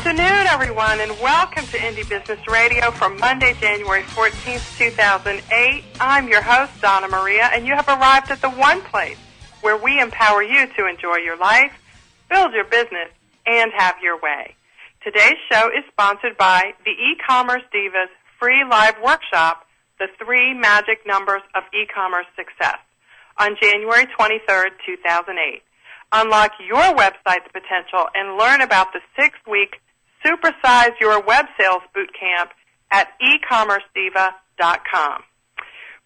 afternoon, everyone, and welcome to Indie Business Radio for Monday, January 14th, 2008. I'm your host, Donna Maria, and you have arrived at the one place where we empower you to enjoy your life, build your business, and have your way. Today's show is sponsored by the E-Commerce Divas free live workshop, The 3 Magic Numbers of E-Commerce Success, on January 23rd, 2008. Unlock your website's potential and learn about the 6-week Supersize Your Web Sales Bootcamp at ecommercediva.com.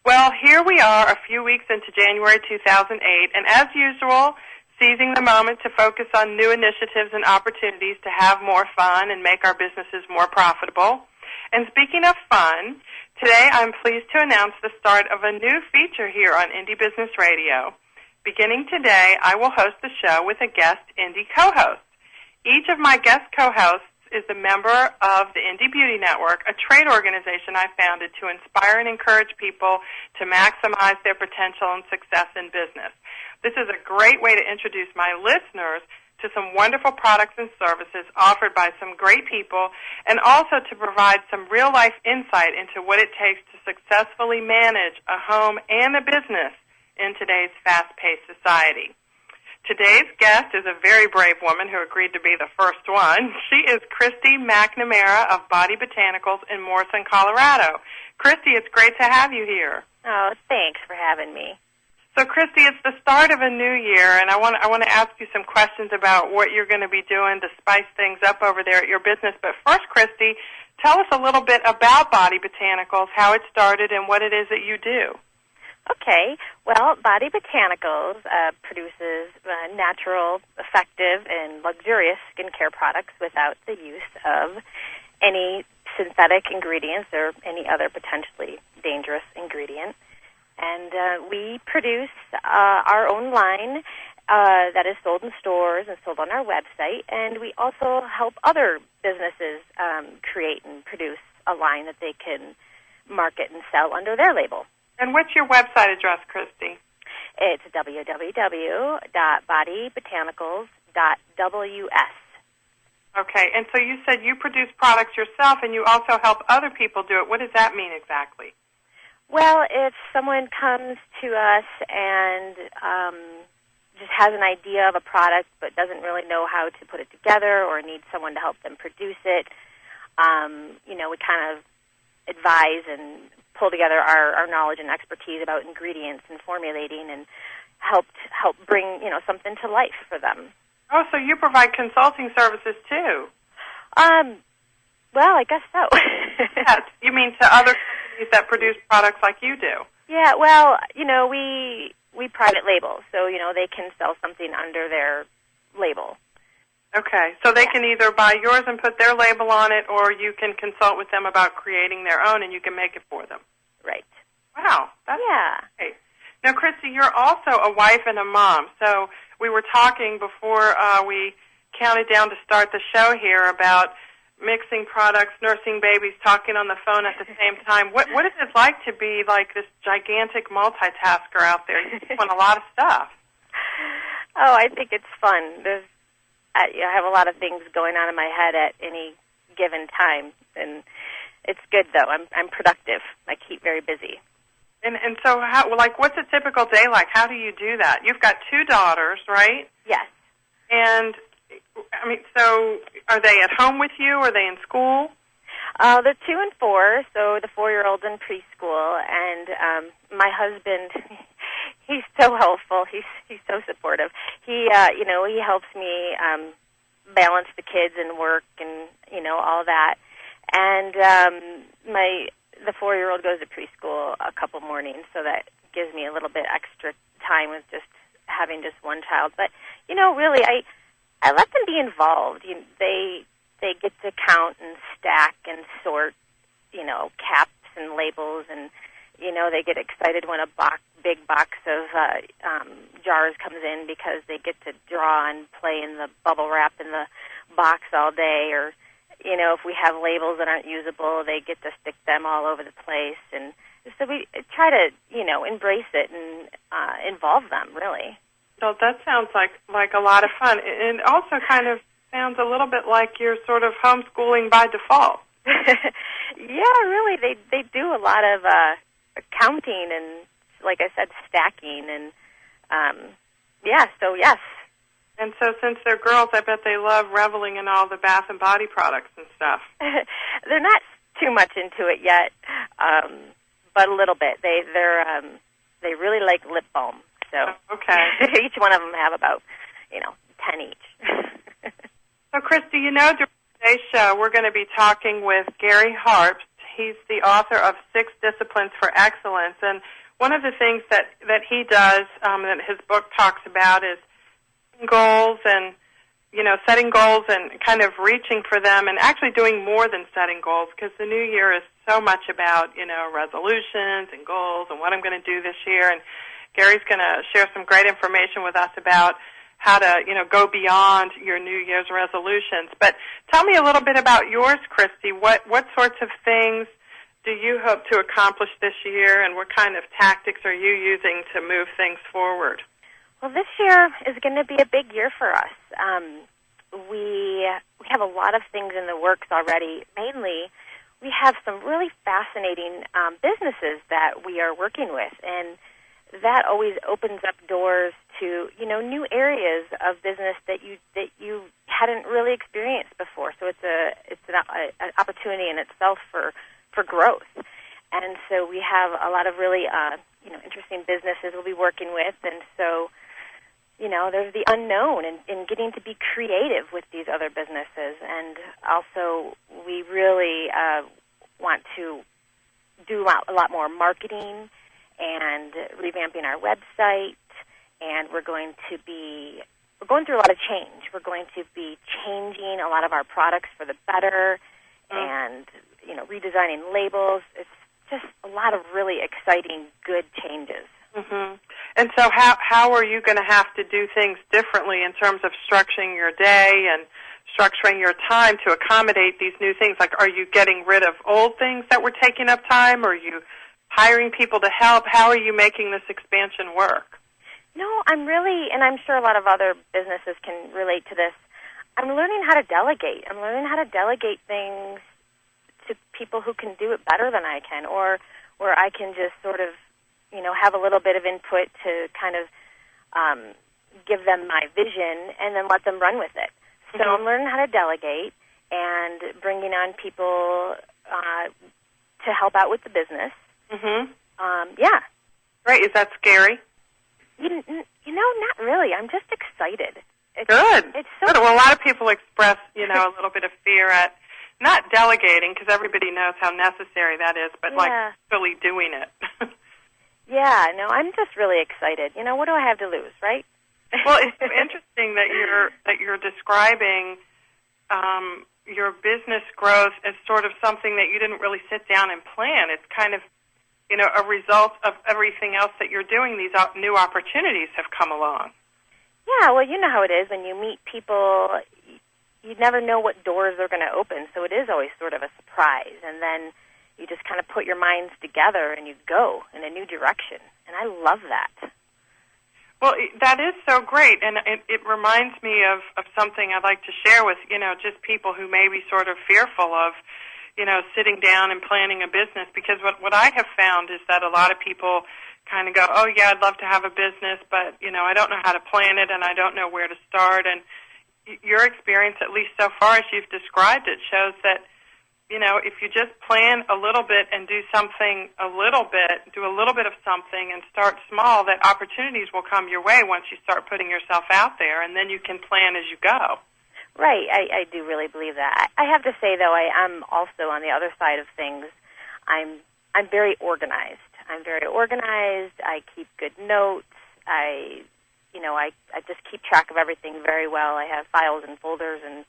Well, here we are a few weeks into January 2008, and as usual, seizing the moment to focus on new initiatives and opportunities to have more fun and make our businesses more profitable. And speaking of fun, today I'm pleased to announce the start of a new feature here on Indie Business Radio. Beginning today, I will host the show with a guest Indie co-host. Each of my guest co-hosts is a member of the Indie Beauty Network, a trade organization I founded to inspire and encourage people to maximize their potential and success in business. This is a great way to introduce my listeners to some wonderful products and services offered by some great people, and also to provide some real-life insight into what it takes to successfully manage a home and a business in today's fast-paced society. Today's guest is a very brave woman who agreed to be the first one. She is Christy McNamara of Body Botanicals in Morrison, Colorado. Christy, it's great to have you here. Oh, thanks for having me. So, Christy, it's the start of a new year, and I want to ask you some questions about what you're going to be doing to spice things up over there at your business. But first, Christy, tell us a little bit about Body Botanicals, how it started, and what it is that you do. Okay. Well, Body Botanicals produces natural, effective, and luxurious skincare products without the use of any synthetic ingredients or any other potentially dangerous ingredient. And we produce our own line that is sold in stores and sold on our website. And we also help other businesses create and produce a line that they can market and sell under their label. And what's your website address, Christy? It's www.bodybotanicals.ws. Okay, and so you said you produce products yourself and you also help other people do it. What does that mean exactly? Well, if someone comes to us and just has an idea of a product but doesn't really know how to put it together or needs someone to help them produce it, we kind of advise and pull together our knowledge and expertise about ingredients and formulating and help bring, something to life for them. Oh, so you provide consulting services too? Well, I guess so. Yes, you mean to other companies that produce products like you do? Yeah, well, we private label, so, they can sell something under their label. Okay, so they can either buy yours and put their label on it, or you can consult with them about creating their own, and you can make it for them. Right. Wow, that's great. Now, Christy, you're also a wife and a mom, so we were talking before we counted down to start the show here about mixing products, nursing babies, talking on the phone at the same time. What is it like to be like this gigantic multitasker out there? You're doing a lot of stuff. Oh, I think it's fun. I have a lot of things going on in my head at any given time, and it's good, though. I'm productive. I keep very busy. And so, what's a typical day like? How do you do that? You've got 2 daughters, right? Yes. And, so are they at home with you? Are they in school? They're 2 and 4, so the 4-year-old's in preschool, and my husband, he's so helpful. He's so supportive. He helps me balance the kids and work and, all that. And the 4-year-old goes to preschool a couple mornings, so that gives me a little bit extra time with just having just one child. But, really, I let them be involved. They get to count and stack and sort, caps and labels, and, they get excited when a big box of jars comes in because they get to draw and play in the bubble wrap in the box all day, or if we have labels that aren't usable, they get to stick them all over the place. And so we try to, embrace it and involve them, really. So that sounds like a lot of fun. And also kind of Sounds a little bit like you're sort of homeschooling by default. Yeah, really, they do a lot of counting and, like I said, stacking, and so yes. And so since they're girls, I bet they love reveling in all the bath and body products and stuff. They're not too much into it yet, but a little bit. They really like lip balm. So okay. Each one of them have about 10 each. So Christy, during today's show, we're going to be talking with Gary Hart. He's the author of 6 Disciplines for Excellence, and one of the things that he does, that his book talks about, is goals and, setting goals and kind of reaching for them and actually doing more than setting goals, because the new year is so much about, resolutions and goals and what I'm going to do this year. And Gary's going to share some great information with us about how to, go beyond your New Year's resolutions. But tell me a little bit about yours, Christy. What sorts of things do you hope to accomplish this year, and what kind of tactics are you using to move things forward? Well, this year is going to be a big year for us. We have a lot of things in the works already. Mainly, we have some really fascinating businesses that we are working with, and that always opens up doors to new areas of business that you hadn't really experienced before. So it's an opportunity in itself for growth. And so we have a lot of really interesting businesses we'll be working with, and so there's the unknown in getting to be creative with these other businesses. And also we really want to do a lot more marketing and revamping our website, and we're going through a lot of change. We're going to be changing a lot of our products for the better, and redesigning labels. It's just a lot of really exciting, good changes. Mm-hmm. And so how are you going to have to do things differently in terms of structuring your day and structuring your time to accommodate these new things? Like, are you getting rid of old things that were taking up time? Or are you hiring people to help? How are you making this expansion work? No, and I'm sure a lot of other businesses can relate to this, I'm learning how to delegate. I'm learning how to delegate things to people who can do it better than I can, or where I can just sort of, have a little bit of input to kind of give them my vision and then let them run with it. So I'm learning how to delegate and bringing on people to help out with the business. Yeah. Right. Is that scary? Not really. I'm just excited. Good. It's so good. Well, a lot of people express, a little bit of fear at not delegating, because everybody knows how necessary that is, but like really doing it. Yeah. No, I'm just really excited. What do I have to lose, right? Well, it's interesting that you're describing your business growth as sort of something that you didn't really sit down and plan. It's kind of, a result of everything else that you're doing. These new opportunities have come along. Yeah, well, you know how it is when you meet people. You never know what doors they're going to open, so it is always sort of a surprise. And then you just kind of put your minds together and you go in a new direction. And I love that. Well, that is so great, and it reminds me of something I'd like to share with, just people who may be sort of fearful of, sitting down and planning a business, because what I have found is that a lot of people kind of go, oh, yeah, I'd love to have a business, but, I don't know how to plan it, and I don't know where to start. And your experience, at least so far as you've described it, shows that, if you just plan a little bit and do something a little bit, do a little bit of something and start small, that opportunities will come your way once you start putting yourself out there, and then you can plan as you go. Right. I do really believe that. I have to say, though, I'm also on the other side of things. I'm very organized. I keep good notes. I just keep track of everything very well. I have files and folders, and,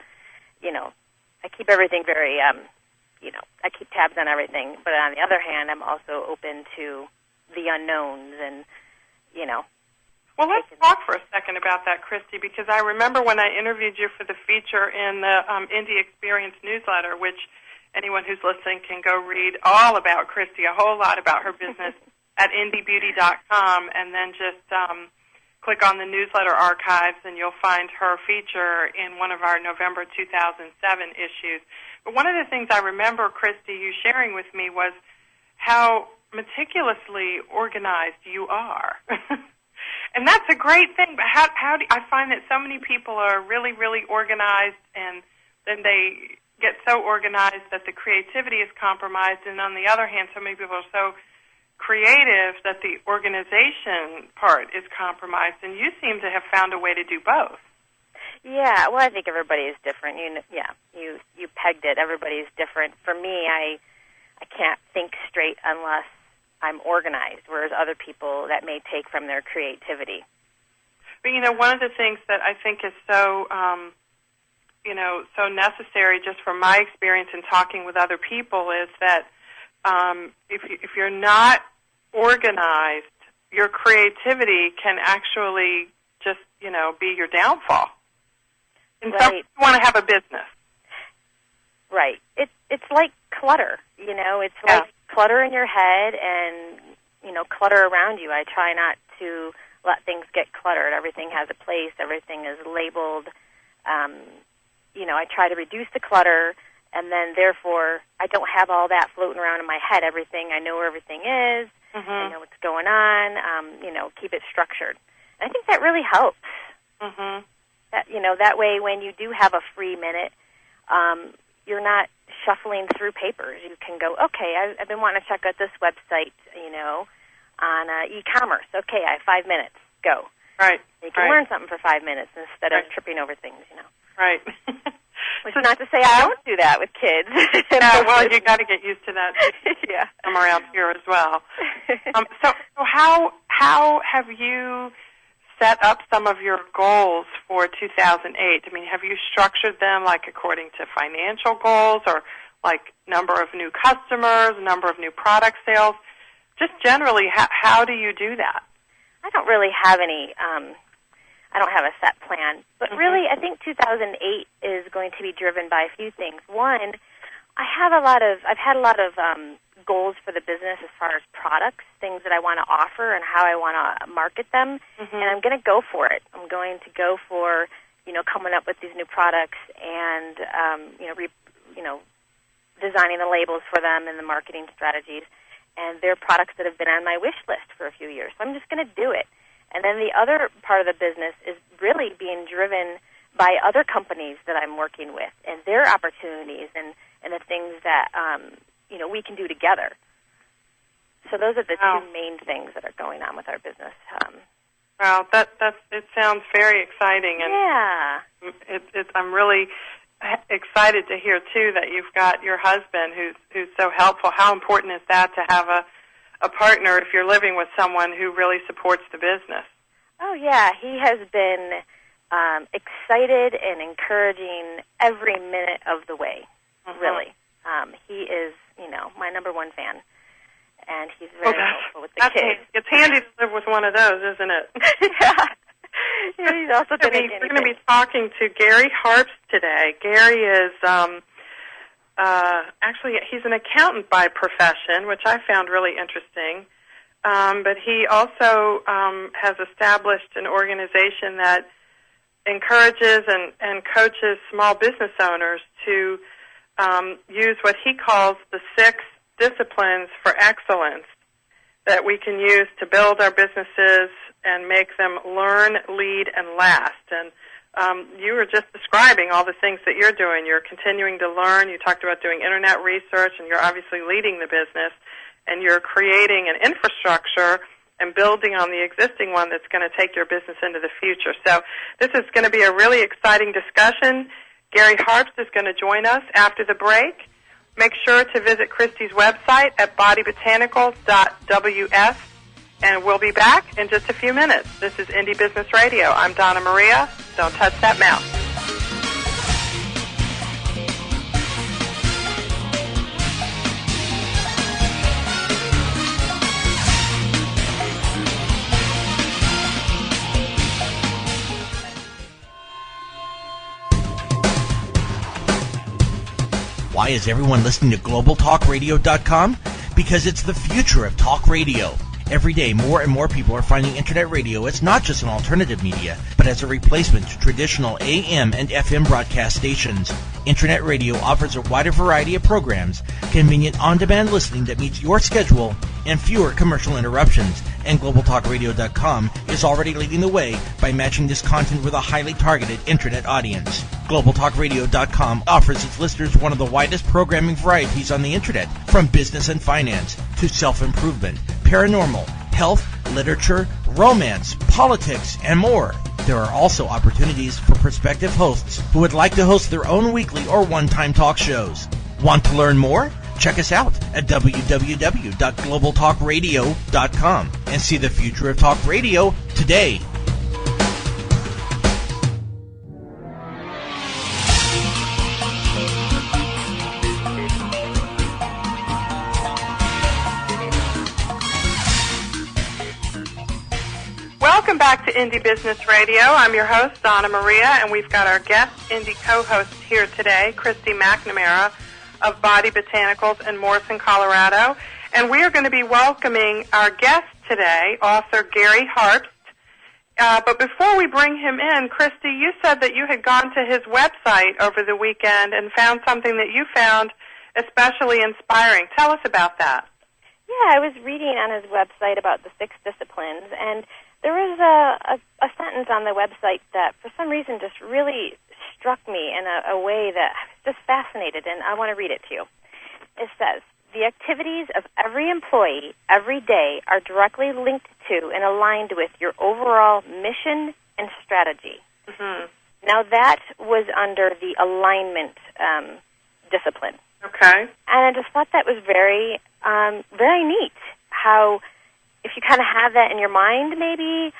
I keep everything very, I keep tabs on everything. But on the other hand, I'm also open to the unknowns and, Well, let's talk for a second about that, Christy, because I remember when I interviewed you for the feature in the Indie Experience newsletter, which anyone who's listening can go read all about Christy, a whole lot about her business at indiebeauty.com, and then just click on the newsletter archives, and you'll find her feature in one of our November 2007 issues. But one of the things I remember, Christy, you sharing with me was how meticulously organized you are. And that's a great thing. But how do I find that so many people are really, really organized, and then they get so organized that the creativity is compromised, and on the other hand, so many people are so creative that the organization part is compromised, and you seem to have found a way to do both. Yeah, well, I think everybody is different. You pegged it. Everybody is different. For me, I can't think straight unless I'm organized, whereas other people, that may take from their creativity. But, one of the things that I think is so, so necessary, just from my experience in talking with other people, is that if you're not organized, your creativity can actually just, be your downfall. And right. Some people want to have a business. Right. It's like clutter, It's like clutter in your head and, clutter around you. I try not to let things get cluttered. Everything has a place. Everything is labeled. I try to reduce the clutter, and then, therefore, I don't have all that floating around in my head. I know where everything is. Mm-hmm. I know what's going on. Keep it structured. And I think that really helps. Mm-hmm. That way, when you do have a free minute, you're not shuffling through papers. You can go, okay, I've been wanting to check out this website, on e-commerce. Okay, I have 5 minutes. Go. Right. You can learn something for 5 minutes instead of tripping over things, Right. Which is not to say I don't do that with kids. Yeah, well, you got to get used to that. Yeah. I'm around here as well. So how have you set up some of your goals for 2008? I mean, have you structured them like according to financial goals, or like number of new customers, number of new product sales? Just generally, how do you do that? I don't really have any. I don't have a set plan, but really, I think 2008 is going to be driven by a few things. One, I've had a lot of goals for the business as far as products, things that I want to offer and how I want to market them, and I'm going to go for it. I'm going to go for, coming up with these new products and, designing the labels for them and the marketing strategies. And they're products that have been on my wish list for a few years. So I'm just going to do it. And then the other part of the business is really being driven by other companies that I'm working with and their opportunities and the things that, we can do together. So those are the two main things that are going on with our business. Well, it sounds very exciting. And yeah. I'm really excited to hear, too, that you've got your husband who's so helpful. How important is that to have a partner if you're living with someone who really supports the business? Oh, yeah. He has been excited and encouraging every minute of the way, really. He is, my number one fan, and he's very helpful with the kids. It's handy to live with one of those, isn't it? Yeah. He's also we're going to be talking to Gary Hart today. Gary is actually, he's an accountant by profession, which I found really interesting. But he also has established an organization that encourages and coaches small business owners to use what he calls the 6 disciplines for excellence that we can use to build our businesses and make them learn, lead, and last. And you were just describing all the things that you're doing. You're continuing to learn. You talked about doing internet research, and you're obviously leading the business. And you're creating an infrastructure and building on the existing one that's going to take your business into the future. So this is going to be a really exciting discussion. Gary Hart is going to join us after the break. Make sure to visit Christy's website at bodybotanicals.ws, and we'll be back in just a few minutes. This is Indie Business Radio. I'm Donna Maria. Don't touch that mouse. Why is everyone listening to GlobalTalkRadio.com? Because it's the future of talk radio. Every day, more and more people are finding Internet radio as not just an alternative media, but as a replacement to traditional AM and FM broadcast stations. Internet radio offers a wider variety of programs, convenient on-demand listening that meets your schedule, and fewer commercial interruptions. And GlobalTalkRadio.com is already leading the way by matching this content with a highly targeted Internet audience. GlobalTalkRadio.com offers its listeners one of the widest programming varieties on the Internet, from business and finance to self-improvement, paranormal, health, literature, romance, politics, and more. There are also opportunities for prospective hosts who would like to host their own weekly or one-time talk shows. Want to learn more? Check us out at www.globaltalkradio.com and see the future of talk radio today. Welcome back to Indie Business Radio. I'm your host, Donna Maria, and we've got our guest indie co-host here today, Christy McNamara of Body Botanicals in Morrison, Colorado. And we are going to be welcoming our guest today, author Gary Hart. But before we bring him in, Christy, you said that you had gone to his website over the weekend and found something that you found especially inspiring. Tell us about that. Yeah, I was reading on his website about the 6 disciplines, and there was a sentence on the website that for some reason just really struck me in a way that I was just fascinated, and I want to read it to you. It says, the activities of every employee every day are directly linked to and aligned with your overall mission and strategy. Mm-hmm. Now that was under the alignment discipline. Okay. And I just thought that was very, very neat, how if you kind of have that in your mind, maybe,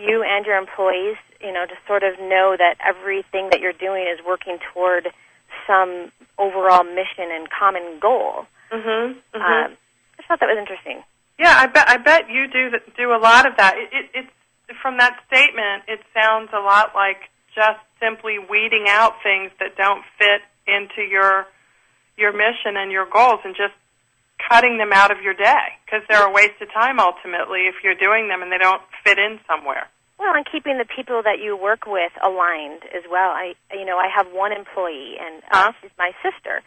you and your employees, to sort of know that everything that you're doing is working toward some overall mission and common goal. I just thought that was interesting. Yeah, I bet you do a lot of that. It's from that statement, it sounds a lot like just simply weeding out things that don't fit into your mission and your goals, and just cutting them out of your day, because they're a waste of time ultimately if you're doing them and they don't fit in somewhere. Well, and keeping the people that you work with aligned as well. I have one employee, and she's my sister,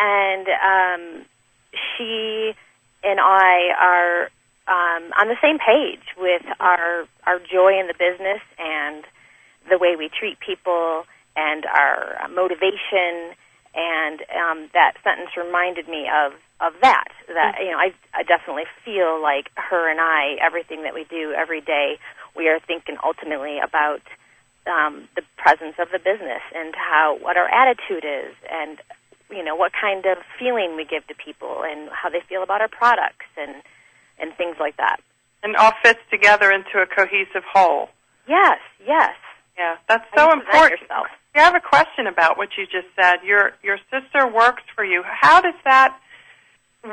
and she and I are on the same page with our joy in the business and the way we treat people and our motivation. And that sentence reminded me of that. I definitely feel like her and I, everything that we do every day, we are thinking ultimately about the presence of the business and what our attitude is, and what kind of feeling we give to people and how they feel about our products and things like that. And all fits together into a cohesive whole. Yes. Yeah, that's so important. Yourself. I have a question about what you just said. Your sister works for you. How does that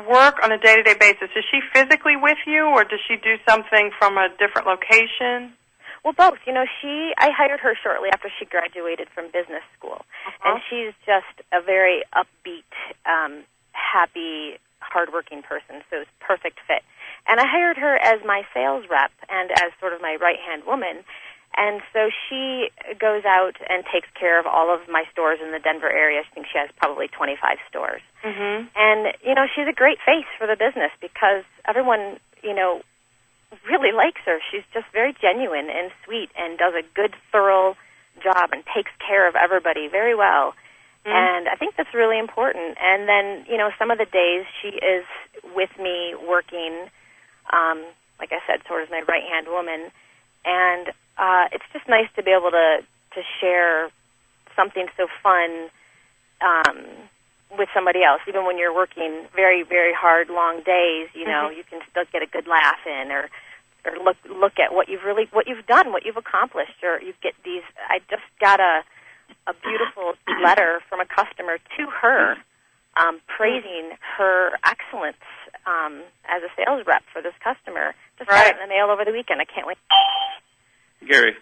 work on a day-to-day basis? Is she physically with you, or does she do something from a different location? Well, both. I hired her shortly after she graduated from business school, and she's just a very upbeat, happy, hardworking person, so it's a perfect fit. And I hired her as my sales rep and as sort of my right-hand woman. And so she goes out and takes care of all of my stores in the Denver area. I think she has probably 25 stores. Mm-hmm. And, she's a great face for the business because everyone, really likes her. She's just very genuine and sweet and does a good, thorough job and takes care of everybody very well. Mm-hmm. And I think that's really important. And then, some of the days she is with me working, like I said, sort of my right-hand woman. And it's just nice to be able to share something so fun with somebody else. Even when you're working very, very hard, long days, you can still get a good laugh in, or look at what you've done, what you've accomplished, or you get these. I just got a beautiful letter from a customer to her, praising her excellence as a sales rep for this customer. Just got it in the mail over the weekend. I can't wait. Gary.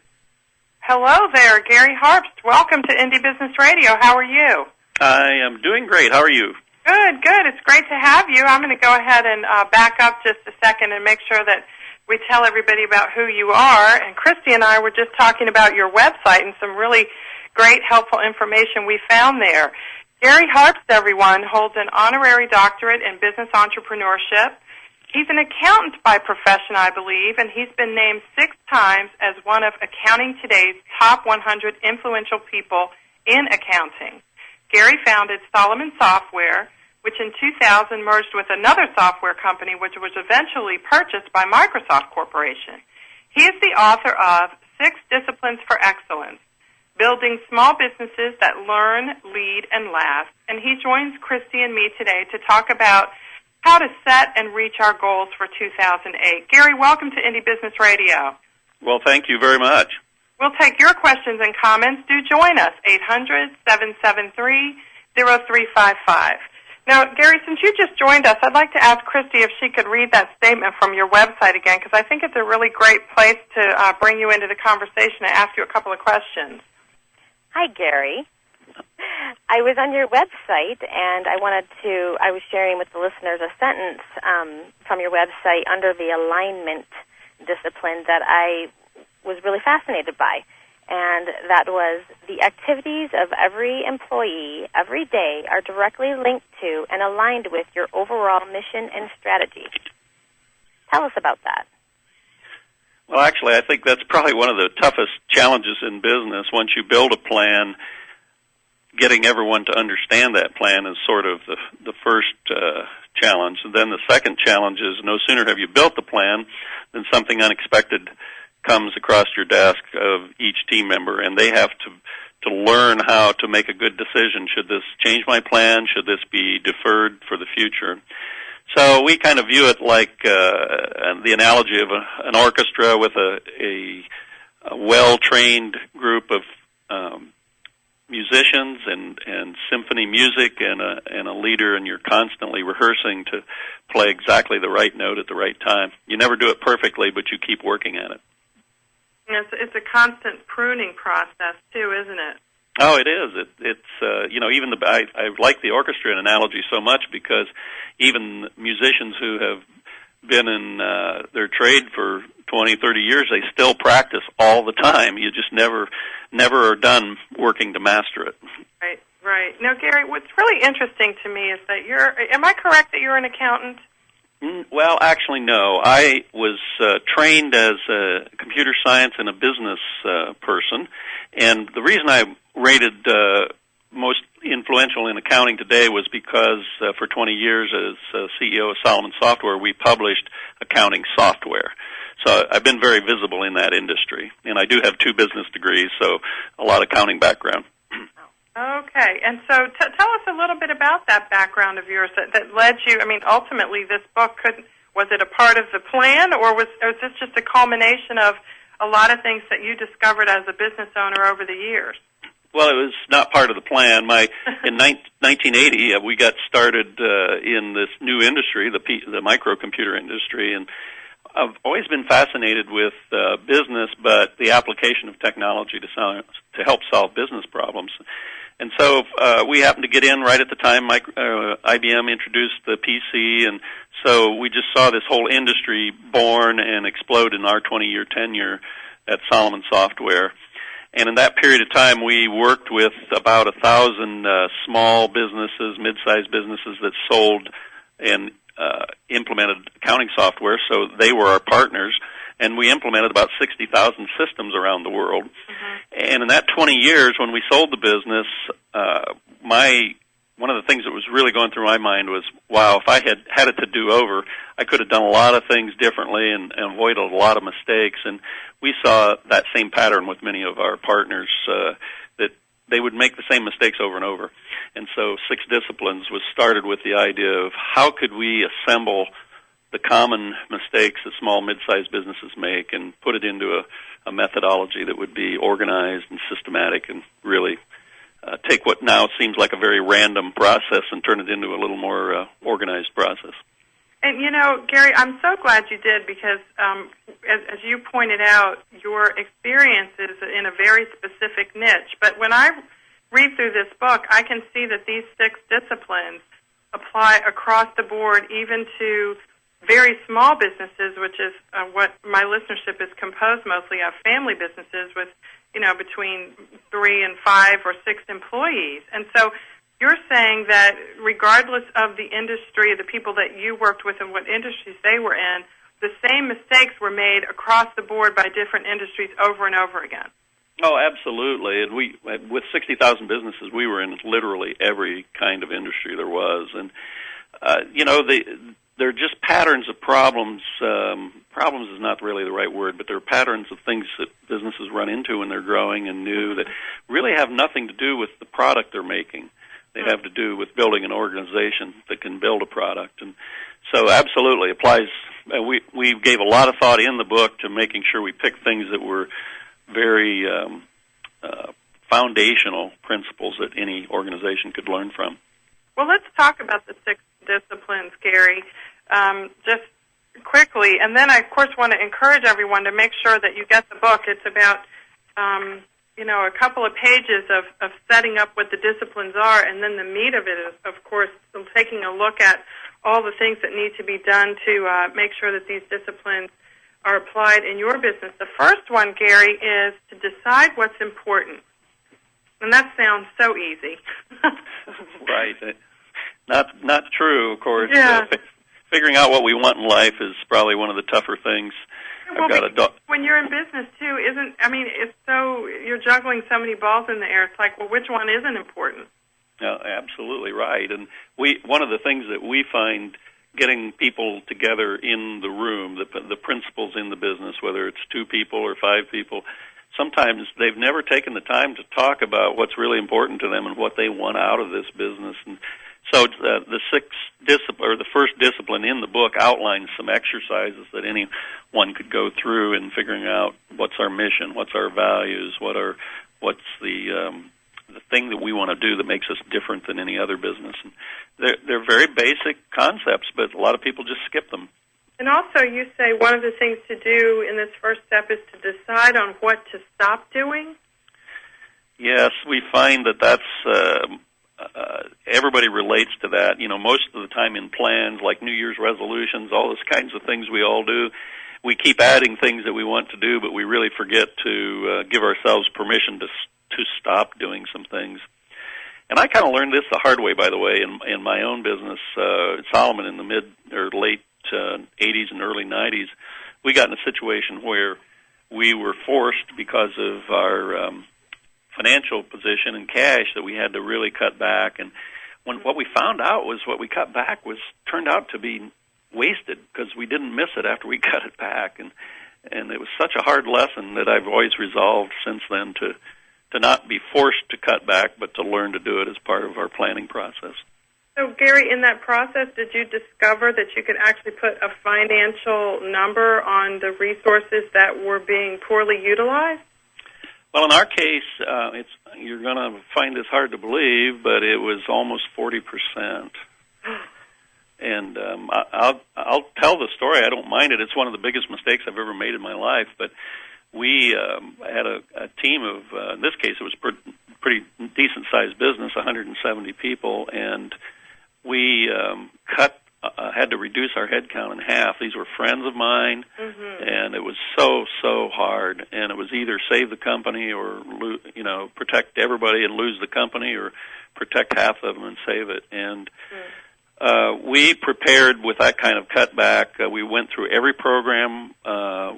Hello there, Gary Hart. Welcome to Indie Business Radio. How are you? I am doing great. How are you? Good, good. It's great to have you. I'm going to go ahead and back up just a second and make sure that we tell everybody about who you are. And Christy and I were just talking about your website and some really great, helpful information we found there. Gary Hart, everyone, holds an honorary doctorate in business entrepreneurship. He's an accountant by profession, I believe, and he's been named 6 times as one of Accounting Today's top 100 influential people in accounting. Gary founded Solomon Software, which in 2000 merged with another software company, which was eventually purchased by Microsoft Corporation. He is the author of 6 Disciplines for Excellence, Building Small Businesses That Learn, Lead, and Last. And he joins Christy and me today to talk about how to set and reach our goals for 2008. Gary, welcome to Indie Business Radio. Well, thank you very much. We'll take your questions and comments. Do join us, 800-773-0355. Now, Gary, since you just joined us, I'd like to ask Christy if she could read that statement from your website again, because I think it's a really great place to bring you into the conversation and ask you a couple of questions. Hi, Gary. I was on your website, and I was sharing with the listeners a sentence from your website under the alignment discipline that I was really fascinated by, and that was the activities of every employee every day are directly linked to and aligned with your overall mission and strategy. Tell us about that. Well, actually, I think that's probably one of the toughest challenges in business. Once you build a plan, getting everyone to understand that plan is sort of the first challenge. And then the second challenge is no sooner have you built the plan than something unexpected comes across your desk of each team member, and they have to learn how to make a good decision. Should this change my plan? Should this be deferred for the future? So we kind of view it like the analogy of an orchestra with a well-trained group of musicians and symphony music and a leader, and you're constantly rehearsing to play exactly the right note at the right time. You never do it perfectly, but you keep working at it. It's a constant pruning process too, isn't it? Oh, it is. It's even I like the orchestra analogy so much because even musicians who have been in their trade for 20, 30 years, they still practice all the time. You just never are done working to master it. Right. Now, Gary, what's really interesting to me is that am I correct that you're an accountant? Well, actually, no. I was trained as a computer science and a business person, and the reason I rated most influential in accounting today was because for 20 years as CEO of Solomon Software, we published accounting software. So I've been very visible in that industry, and I do have 2 business degrees, so a lot of accounting background. Okay, and so tell us a little bit about that background of yours that led you. I mean, ultimately, this book was it a part of the plan, or was this just a culmination of a lot of things that you discovered as a business owner over the years? Well, it was not part of the plan. In 1980, we got started in this new industry, the microcomputer industry, and I've always been fascinated with business, but the application of technology to help solve business problems. And so we happened to get in right at the time IBM introduced the PC, and so we just saw this whole industry born and explode in our 20-year tenure at Solomon Software. And in that period of time, we worked with about 1,000 small businesses, mid-sized businesses that sold and implemented accounting software, so they were our partners, and we implemented about 60,000 systems around the world. Mm-hmm. And in that 20 years, when we sold the business, one of the things that was really going through my mind was, wow, if I had it to do over, I could have done a lot of things differently and avoided a lot of mistakes. And we saw that same pattern with many of our partners, that they would make the same mistakes over and over. And so 6 Disciplines was started with the idea of how could we assemble the common mistakes that small, mid-sized businesses make and put it into a methodology that would be organized and systematic and really take what now seems like a very random process and turn it into a little more organized process. And, Gary, I'm so glad you did because, as you pointed out, your experience is in a very specific niche. But when I read through this book, I can see that these 6 disciplines apply across the board, even to very small businesses, which is what my listenership is composed mostly of, family businesses with, between 3 and 5 or 6 employees. And so you're saying that regardless of the industry, the people that you worked with and what industries they were in, the same mistakes were made across the board by different industries over and over again. Oh, absolutely. And with 60,000 businesses, we were in literally every kind of industry there was. And, they're just patterns of problems. Problems is not really the right word, but they're patterns of things that businesses run into when they're growing and new that really have nothing to do with the product they're making. They have to do with building an organization that can build a product. And so absolutely applies. We gave a lot of thought in the book to making sure we picked things that were very foundational principles that any organization could learn from. Well, let's talk about the 6 disciplines, Gary, just quickly. And then I, of course, want to encourage everyone to make sure that you get the book. It's about, a couple of pages of setting up what the disciplines are, and then the meat of it is, of course, taking a look at all the things that need to be done to make sure that these disciplines are applied in your business. The first one, Gary, is to decide what's important. And that sounds so easy. Right. Not true, of course. Yeah. Figuring out what we want in life is probably one of the tougher things. When you're in business, too, it's so, you're juggling so many balls in the air. It's like, well, which one isn't important? Absolutely right. And one of the things that we find getting people together in the room, the principals in the business, whether it's 2 people or 5 people, sometimes they've never taken the time to talk about what's really important to them and what they want out of this business. And so the first discipline in the book outlines some exercises that anyone could go through in figuring out what's our mission, what's our values, what's the thing that we want to do that makes us different than any other business. And they're very basic concepts, but a lot of people just skip them. And also you say one of the things to do in this first step is to decide on what to stop doing? Yes, we find that's everybody relates to that. Most of the time in plans like New Year's resolutions, all those kinds of things we all do, we keep adding things that we want to do, but we really forget to give ourselves permission to stop doing some things. And I kind of learned this the hard way, by the way, in my own business. Solomon, in the mid or late 80s and early 90s, we got in a situation where we were forced, because of our financial position and cash, that we had to really cut back. And what we found out was what we cut back turned out to be wasted, because we didn't miss it after we cut it back. And it was such a hard lesson that I've always resolved since then to not be forced to cut back, but to learn to do it as part of our planning process. So, Gary, in that process, did you discover that you could actually put a financial number on the resources that were being poorly utilized? Well, in our case, you're going to find this hard to believe, but it was almost 40%. And I'll tell the story. I don't mind it. It's one of the biggest mistakes I've ever made in my life. But we had a team of, in this case, it was pretty decent-sized business, 170 people, and we had to reduce our headcount in half. These were friends of mine, and it was so hard. And it was either save the company or protect everybody and lose the company, or protect half of them and save it. And we prepared with that kind of cutback. We went through every program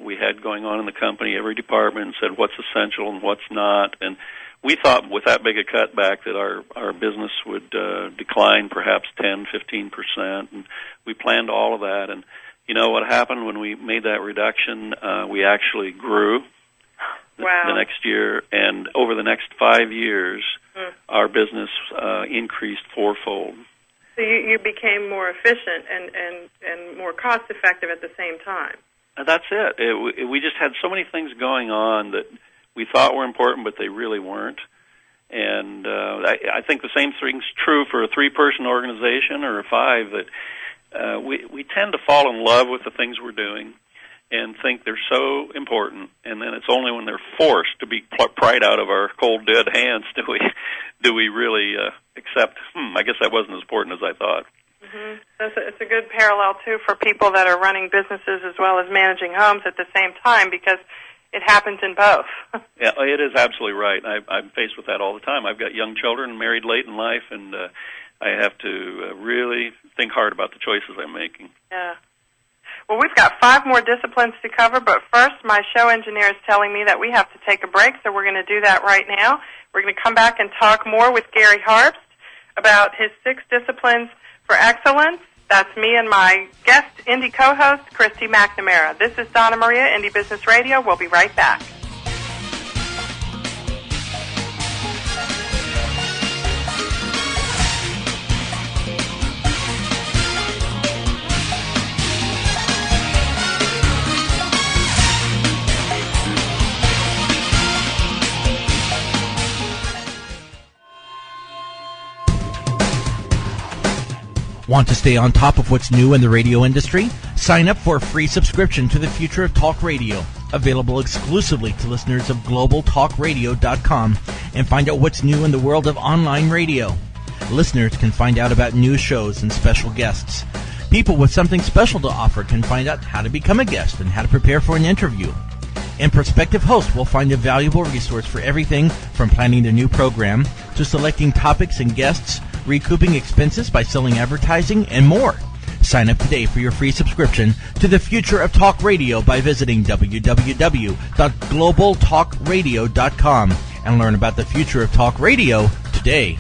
we had going on in the company, every department, and said what's essential and what's not. And we thought with that big a cutback that our business would decline perhaps 10, 15%. And we planned all of that. And you know what happened when we made that reduction? We actually grew the next year. And over the next 5 years, our business increased fourfold. So you became more efficient and more cost-effective at the same time. That's it. We just had so many things going on that we thought were important, but they really weren't. And I think the same thing's true for a 3-person organization or a 5, that we tend to fall in love with the things we're doing and think they're so important, and then it's only when they're forced to be pried out of our cold, dead hands do we really accept, I guess that wasn't as important as I thought. It's a good parallel, too, for people that are running businesses as well as managing homes at the same time, because it happens in both. Yeah, it is absolutely right. I'm faced with that all the time. I've got young children, married late in life, and I have to really think hard about the choices I'm making. Yeah. Well, we've got 5 more disciplines to cover, but first, my show engineer is telling me that we have to take a break, so we're going to do that right now. We're going to come back and talk more with Gary Hart about his 6 disciplines for excellence. That's me and my guest Indy co-host, Christy McNamara. This is Donna Maria, Indy Business Radio. We'll be right back. Want to stay on top of what's new in the radio industry? Sign up for a free subscription to the Future of Talk Radio, available exclusively to listeners of globaltalkradio.com, and find out what's new in the world of online radio. Listeners can find out about new shows and special guests. People with something special to offer can find out how to become a guest and how to prepare for an interview. And prospective hosts will find a valuable resource for everything from planning the new program to selecting topics and guests, recouping expenses by selling advertising, and more. Sign up today for your free subscription to the Future of Talk Radio by visiting www.globaltalkradio.com and learn about the future of talk radio today.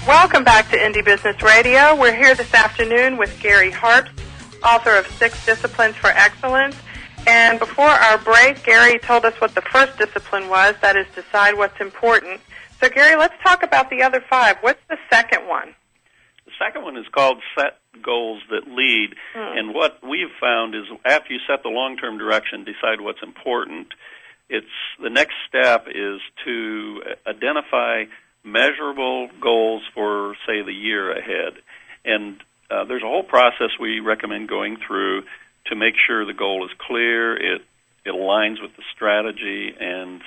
Welcome back to Indie Business Radio. We're here this afternoon with Gary Hart, author of 6 Disciplines for Excellence. And before our break, Gary told us what the first discipline was, that is, decide what's important. So, Gary, let's talk about the other 5. What's the second one? The second one is called Set Goals That Lead. And what we've found is after you set the long-term direction, decide what's important, the next step is to identify measurable goals for, say, the year ahead. And there's a whole process we recommend going through to make sure the goal is clear, it aligns with the strategy, and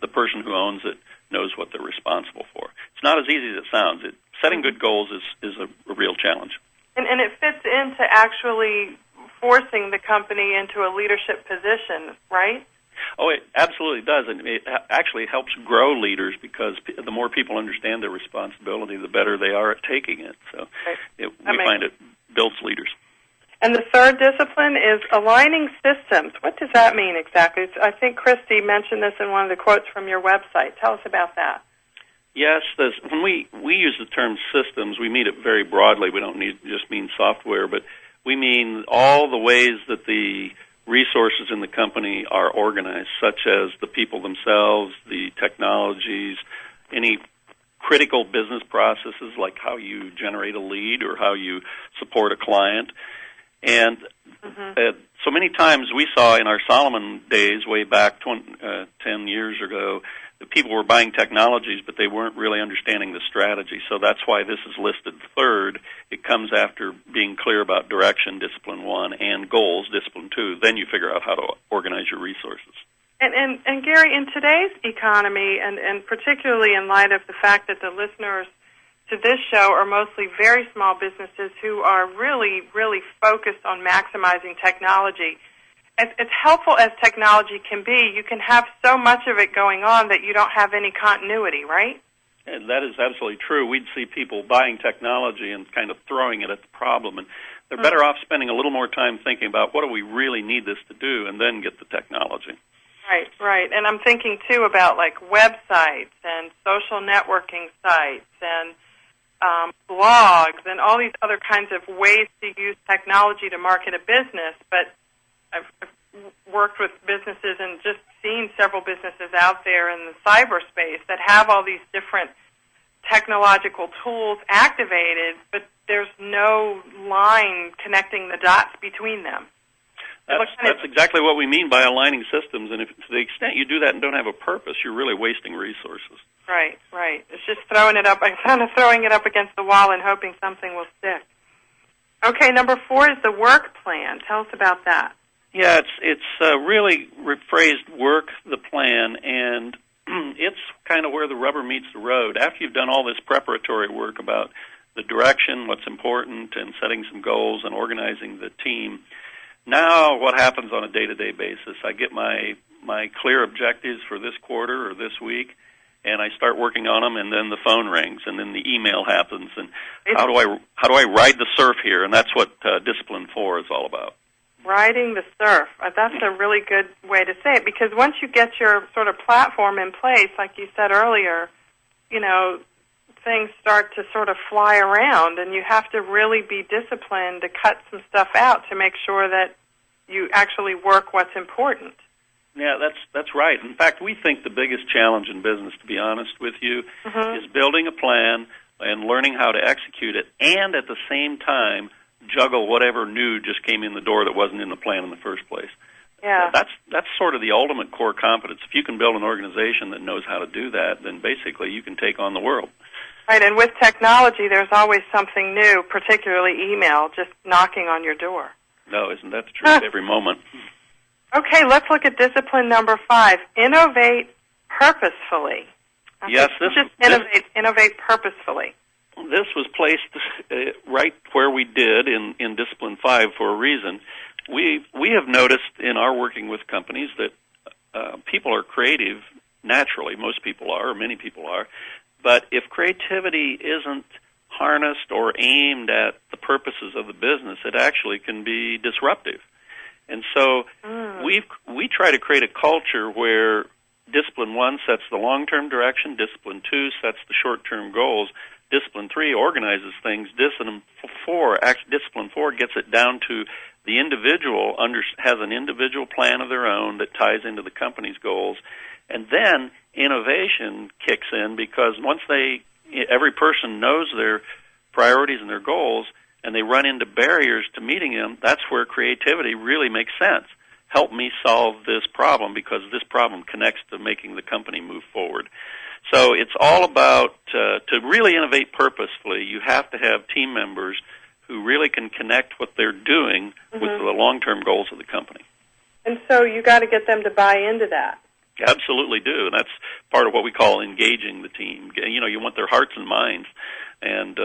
the person who owns it knows what they're responsible for. It's not as easy as it sounds. Setting good goals is a real challenge. And it fits into actually forcing the company into a leadership position, right? Oh, it absolutely does, and it actually helps grow leaders because the more people understand their responsibility, the better they are at taking it. So we find it builds leaders. And the third discipline is aligning systems. What does that mean exactly? I think Christy mentioned this in one of the quotes from your website. Tell us about that. Yes, when we use the term systems, we mean it very broadly. We don't just mean software, but we mean all the ways that the resources in the company are organized, such as the people themselves, the technologies, any critical business processes like how you generate a lead or how you support a client. And so many times we saw in our Solomon days way back 10 years ago that people were buying technologies, but they weren't really understanding the strategy. So that's why this is listed third. It comes after being clear about direction, discipline 1, and goals, discipline 2. Then you figure out how to organize your resources. And Gary, in today's economy, and particularly in light of the fact that the listeners to this show are mostly very small businesses who are really, really focused on maximizing technology, as helpful as technology can be, you can have so much of it going on that you don't have any continuity, right? And that is absolutely true. We'd see people buying technology and kind of throwing it at the problem, and they're better off spending a little more time thinking about what do we really need this to do and then get the technology. Right. And I'm thinking, too, about, like, websites and social networking sites and blogs and all these other kinds of ways to use technology to market a business, but I've worked with businesses and just seen several businesses out there in the cyberspace that have all these different technological tools activated, but there's no line connecting the dots between them. That's exactly what we mean by aligning systems, and if to the extent you do that and don't have a purpose, you're really wasting resources. Right. It's just throwing it up against the wall and hoping something will stick. Okay, number 4 is the work plan. Tell us about that. Yeah, it's really rephrased work, the plan, and it's kind of where the rubber meets the road. After you've done all this preparatory work about the direction, what's important, and setting some goals and organizing the team, now what happens on a day-to-day basis? I get my clear objectives for this quarter or this week, and I start working on them, and then the phone rings, and then the email happens, and how do I ride the surf here? And that's what Discipline 4 is all about. Riding the surf. That's a really good way to say it, because once you get your sort of platform in place, like you said earlier, things start to sort of fly around, and you have to really be disciplined to cut some stuff out to make sure that you actually work what's important. Yeah, that's right. In fact, we think the biggest challenge in business, to be honest with you, is building a plan and learning how to execute it, and at the same time juggle whatever new just came in the door that wasn't in the plan in the first place. Yeah, that's sort of the ultimate core competence. If you can build an organization that knows how to do that, then basically you can take on the world. Right, and with technology, there's always something new, particularly email, just knocking on your door. No, isn't that the truth every moment? Okay, let's look at discipline number 5. Innovate purposefully. Yes, innovate purposefully. This was placed right where we did in Discipline 5 for a reason. We have noticed in our working with companies that people are creative naturally. Most people are, or many people are. But if creativity isn't harnessed or aimed at the purposes of the business, it actually can be disruptive. And so we try to create a culture where Discipline 1 sets the long-term direction, Discipline 2 sets the short-term goals, Discipline 3 organizes things, Discipline 4 gets it down to the individual, has an individual plan of their own that ties into the company's goals, and then innovation kicks in because once every person knows their priorities and their goals, and they run into barriers to meeting them, that's where creativity really makes sense. Help me solve this problem because this problem connects to making the company move forward. So it's all about, to really innovate purposefully, you have to have team members who really can connect what they're doing with the long-term goals of the company. And so you got to get them to buy into that. Absolutely do, and that's part of what we call engaging the team. You want their hearts and minds, and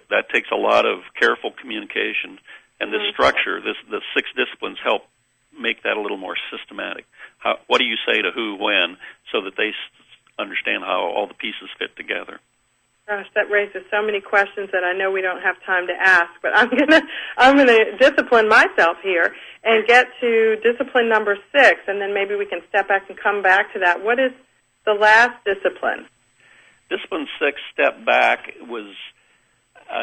that takes a lot of careful communication. And this structure, the 6 disciplines help make that a little more systematic. What do you say to who, when, so that they understand how all the pieces fit together? Gosh, that raises so many questions that I know we don't have time to ask, but I'm gonna discipline myself here and get to discipline number 6, and then maybe we can step back and come back to that. What is the last discipline? Discipline 6, step back, was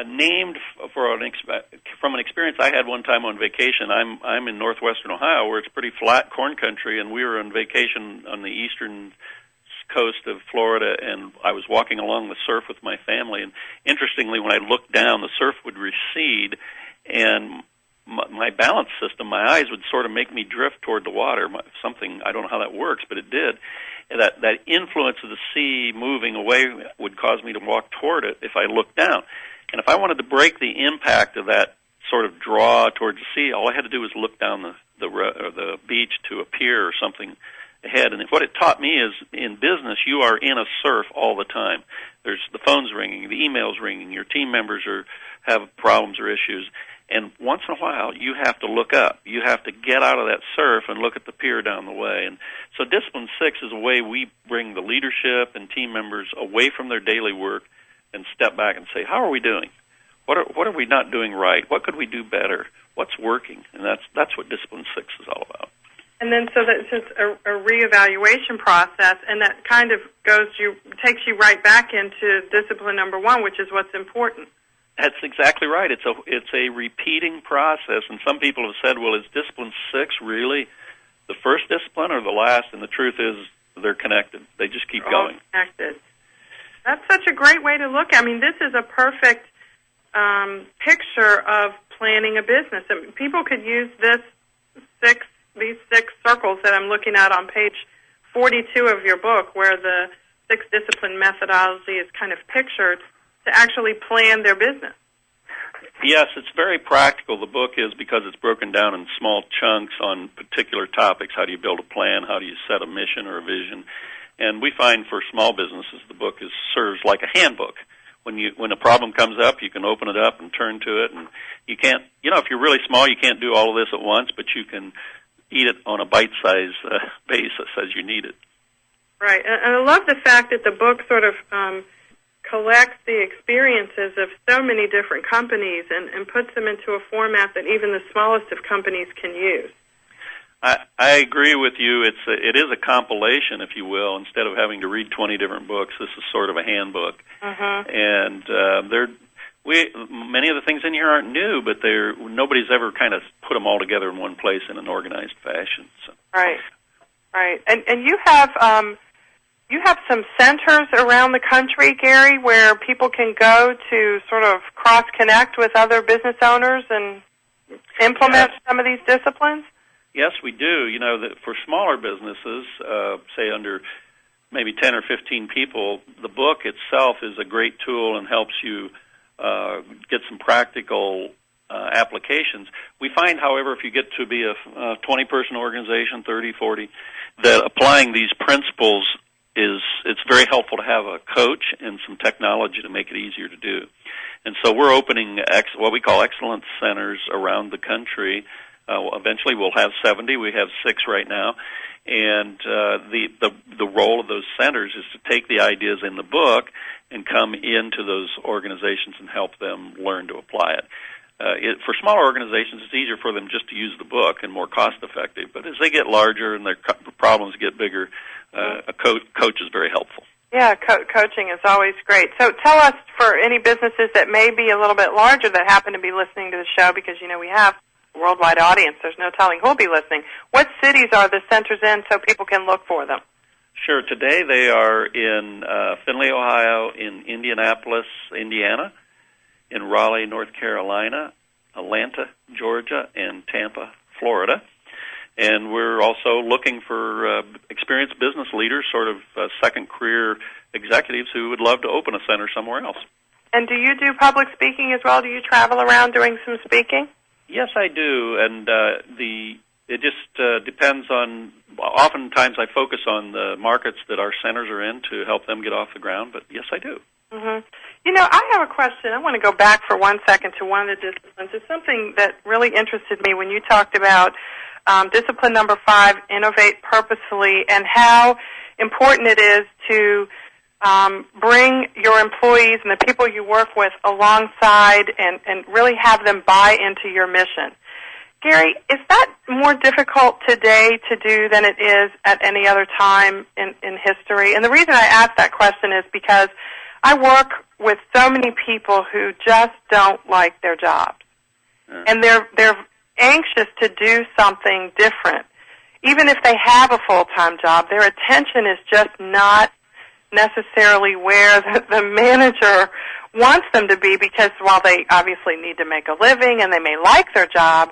named from an experience I had one time on vacation. I'm in northwestern Ohio, where it's pretty flat corn country, and we were on vacation on the eastern coast of Florida, and I was walking along the surf with my family, and interestingly, when I looked down, the surf would recede, and my balance system, my eyes would sort of make me drift toward the water. Something, I don't know how that works, but it did. And that influence of the sea moving away would cause me to walk toward it if I looked down. And if I wanted to break the impact of that sort of draw towards the sea, all I had to do was look down the beach to a pier or something ahead. And what it taught me is, in business, you are in a surf all the time. There's the phone's ringing, the email's ringing, your team members have problems or issues. And once in a while, you have to look up. You have to get out of that surf and look at the pier down the way. And so Discipline 6 is a way we bring the leadership and team members away from their daily work and step back and say, how are we doing? What are we not doing right? What could we do better? What's working? And that's what Discipline 6 is all about. And then so that's just a reevaluation process, and that kind of takes you right back into discipline number 1, which is what's important. That's exactly right. It's a repeating process, and some people have said, well, is Discipline 6 really the first discipline or the last? And the truth is they're connected. They just keep going. Connected. That's such a great way to look. I mean, this is a perfect picture of planning a business. I mean, people could use these 6 circles that I'm looking at on page 42 of your book, where the six-discipline methodology is kind of pictured to actually plan their business. Yes, it's very practical. The book is, because it's broken down in small chunks on particular topics. How do you build a plan? How do you set a mission or a vision? And we find for small businesses, the book serves like a handbook. When a problem comes up, you can open it up and turn to it. And you can't, if you're really small, you can't do all of this at once, but you can eat it on a bite-sized basis as you need it. Right, and I love the fact that the book sort of collects the experiences of so many different companies and puts them into a format that even the smallest of companies can use. I agree with you. It is a compilation, if you will. Instead of having to read 20 different books, this is sort of a handbook. And many of the things in here aren't new, but nobody's ever kind of put them all together in one place in an organized fashion. So. Right. And you have some centers around the country, Gary, where people can go to sort of cross-connect with other business owners and implement some of these disciplines? Yes, we do. For smaller businesses, say under maybe 10 or 15 people, the book itself is a great tool and helps you get some practical applications. We find, however, if you get to be a 20-person organization, 30, 40, that applying these principles it's very helpful to have a coach and some technology to make it easier to do. And so we're opening what we call excellence centers around the country. Eventually we'll have 70. We have 6 right now. And the role of those centers is to take the ideas in the book and come into those organizations and help them learn to apply it. For smaller organizations, it's easier for them just to use the book and more cost-effective. But as they get larger and their problems get bigger, a coach is very helpful. Yeah, coaching is always great. So tell us, for any businesses that may be a little bit larger that happen to be listening to the show, because, we have a worldwide audience. There's no telling who will be listening. What cities are the centers in so people can look for them? Sure. Today they are in Findlay, Ohio, in Indianapolis, Indiana, in Raleigh, North Carolina, Atlanta, Georgia, and Tampa, Florida. And we're also looking for experienced business leaders, sort of second career executives who would love to open a center somewhere else. And do you do public speaking as well? Do you travel around doing some speaking? Yes, I do. And it just depends on, oftentimes I focus on the markets that our centers are in to help them get off the ground, but yes, I do. Mm-hmm. I have a question. I want to go back for 1 second to one of the disciplines. It's something that really interested me when you talked about discipline number 5, innovate purposefully, and how important it is to bring your employees and the people you work with alongside and really have them buy into your mission. Gary, is that more difficult today to do than it is at any other time in history? And the reason I ask that question is because I work with so many people who just don't like their jobs. And they're anxious to do something different. Even if they have a full-time job, their attention is just not necessarily where the manager wants them to be, because while they obviously need to make a living and they may like their job,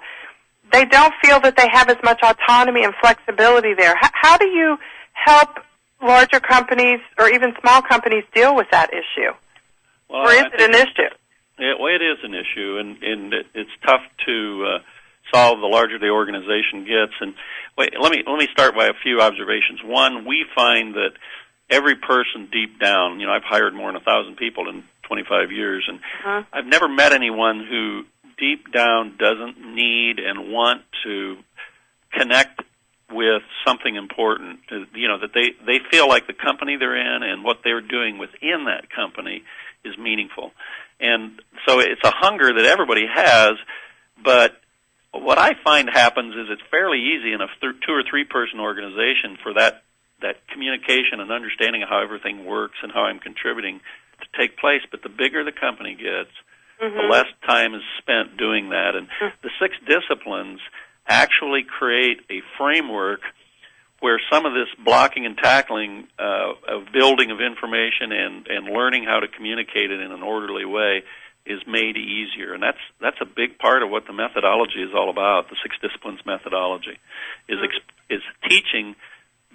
they don't feel that they have as much autonomy and flexibility there. How do you help larger companies or even small companies deal with that issue? Well, or is it an issue? It is an issue, and it's tough to solve the larger the organization gets. And let me start by a few observations. One, we find that every person deep down, I've hired more than 1,000 people in 25 years, and I've never met anyone who deep down doesn't need and want to connect with something important. That they feel like the company they're in and what they're doing within that company is meaningful. And so it's a hunger that everybody has, but what I find happens is it's fairly easy in a 2 or 3 person organization for that communication and understanding of how everything works and how I'm contributing to take place. But the bigger the company gets, the less time is spent doing that. And the 6 disciplines actually create a framework where some of this blocking and tackling of building of information and learning how to communicate it in an orderly way is made easier. And that's a big part of what the methodology is all about. The 6 disciplines methodology is teaching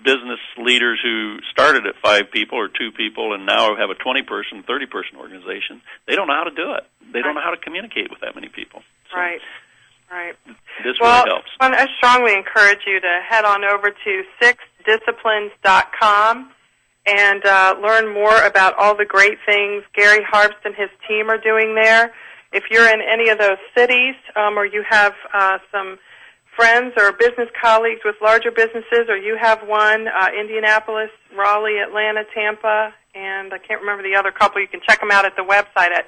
business leaders who started at 5 people or 2 people and now have a 20-person, 30-person organization. They don't know how to do it. They don't know how to communicate with that many people. So Right. this really helps. Well, I strongly encourage you to head on over to sixdisciplines.com and learn more about all the great things Gary Hart and his team are doing there. If you're in any of those cities or you have some friends or business colleagues with larger businesses, or you have one, Indianapolis, Raleigh, Atlanta, Tampa, and I can't remember the other couple, you can check them out at the website at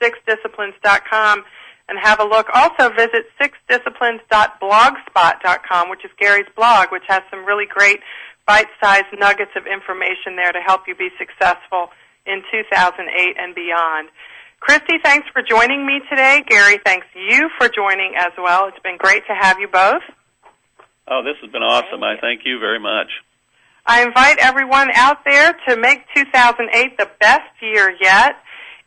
sixdisciplines.com and have a look. Also visit sixdisciplines.blogspot.com, which is Gary's blog, which has some really great bite-sized nuggets of information there to help you be successful in 2008 and beyond. Christy, thanks for joining me today. Gary, thanks you for joining as well. It's been great to have you both. Oh, this has been awesome. I thank you very much. I invite everyone out there to make 2008 the best year yet.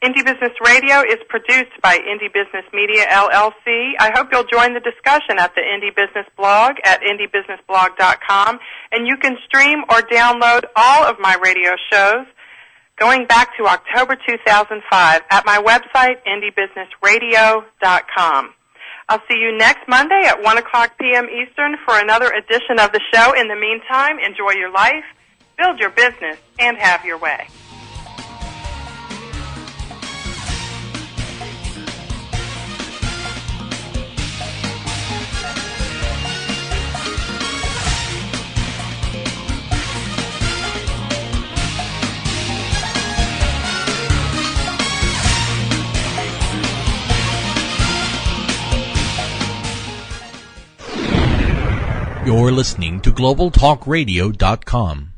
Indie Business Radio is produced by Indie Business Media, LLC. I hope you'll join the discussion at the Indie Business blog at indiebusinessblog.com, and you can stream or download all of my radio shows going back to October 2005 at my website, indiebusinessradio.com. I'll see you next Monday at 1 o'clock p.m. Eastern for another edition of the show. In the meantime, enjoy your life, build your business, and have your way. You're listening to GlobalTalkRadio.com.